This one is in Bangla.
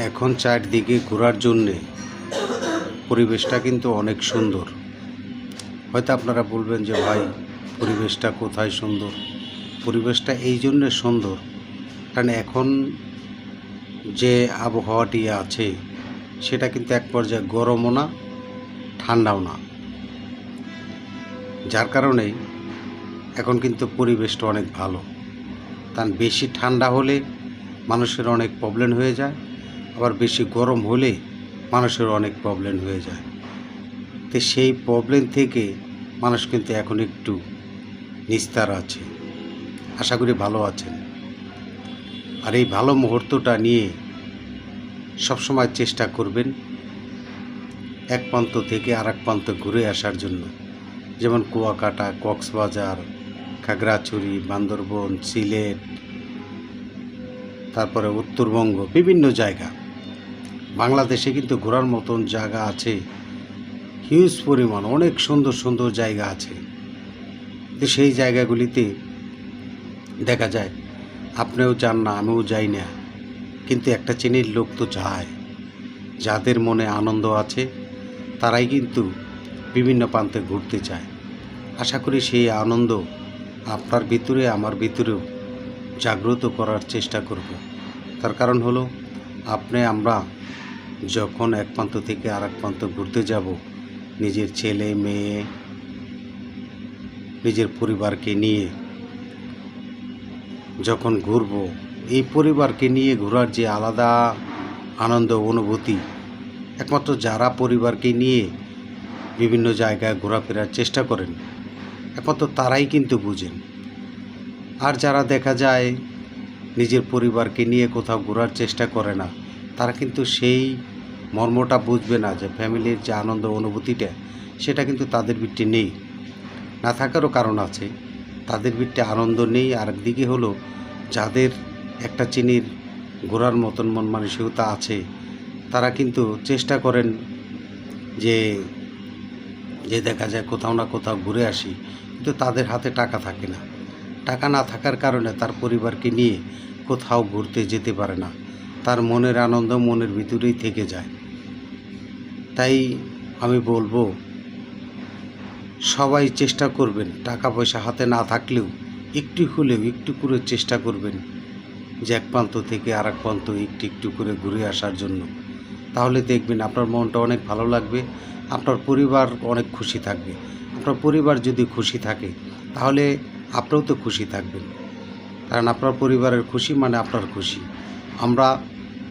এখন চারদিকে ঘোরার জন্যে পরিবেশটা কিন্তু অনেক সুন্দর। হয়তো আপনারা বলবেন যে ভাই পরিবেশটা কোথায় সুন্দর? পরিবেশটা এই জন্যে সুন্দর কারণ এখন যে আবহাওয়াটি আছে সেটা কিন্তু এক পর্যায়ে গরমও না ঠান্ডাও না, যার কারণে এখন কিন্তু পরিবেশটা অনেক ভালো। কারণ বেশি ঠান্ডা হলে মানুষের অনেক প্রবলেম হয়ে যায়, আবার বেশি গরম হলে মানুষের অনেক প্রবলেম হয়ে যায়। তো সেই প্রবলেম থেকে মানুষ কিন্তু এখন একটু নিস্তার আছে। আশা করি ভালো আছেন। আর এই ভালো মুহূর্তটা নিয়ে সবসময় চেষ্টা করবেন এক প্রান্ত থেকে আরেক প্রান্ত ঘুরে আসার জন্য, যেমন কুয়াকাটা, কক্সবাজার, খাগড়াছড়ি, বান্দরবন, সিলেট, তারপরে উত্তরবঙ্গ, বিভিন্ন জায়গা। বাংলাদেশে কিন্তু ঘোরার মতন জায়গা আছে হিউজ পরিমাণ, অনেক সুন্দর সুন্দর জায়গা আছে। তো সেই জায়গাগুলিতে দেখা যায় আপনিও যান না, আমিও যাই না, কিন্তু একটা শ্রেণীর লোক তো যায়। যাদের মনে আনন্দ আছে তারাই কিন্তু বিভিন্ন প্রান্তে ঘুরতে চায়। আশা করি সেই আনন্দ আপনার ভিতরে আমার ভিতরেও জাগ্রত করার চেষ্টা করব। তার কারণ হলো আমরা যখন এক প্রান্ত থেকে আরেক প্রান্ত ঘুরতে যাব, নিজের ছেলে মেয়ে, নিজের পরিবারকে নিয়ে যখন ঘুরব, এই পরিবারকে নিয়ে ঘোরার যে আলাদা আনন্দ অনুভূতি একমাত্র যারা পরিবারকে নিয়ে বিভিন্ন জায়গায় ঘোরাফেরার চেষ্টা করেন একমাত্র তারাই কিন্তু বুঝেন। আর যারা দেখা যায় নিজের পরিবারকে নিয়ে কোথাও ঘোরার চেষ্টা করে না, তারা কিন্তু সেই মর্মটা বুঝবে না যে ফ্যামিলির যে আনন্দ অনুভূতিটা সেটা কিন্তু তাদের ভিতরে নেই। না থাকারও কারণ আছে, তাদের ভিতরে আনন্দ নেই। আরেকদিকে হলো যাদের একটা শ্রেণীর ঘোরার মতন মন মানসিকতা আছে, তারা কিন্তু চেষ্টা করেন যে দেখা যায় কোথাও না কোথাও ঘুরে আসি, কিন্তু তাদের হাতে টাকা থাকে না। টাকা না থাকার কারণে তার পরিবারকে নিয়ে কোথাও ঘুরতে যেতে পারে না, তার মনের আনন্দ মনের ভিতরেই থেকে যায়। তাই আমি বলবো সবাই চেষ্টা করবেন, টাকা পয়সা হাতে না থাকলেও একটু হলেও একটু করে চেষ্টা করবেন যে এক প্রান্ত থেকে আরেক প্রান্ত একটু একটু করে ঘুরে আসার জন্য। তাহলে দেখবেন আপনার মনটা অনেক ভালো লাগবে, আপনার পরিবার অনেক খুশি থাকবে। আপনার পরিবার যদি খুশি থাকে তাহলে আপনিও তো খুশি থাকবেন, কারণ আপনার পরিবারের খুশি মানে আপনার খুশি। আমরা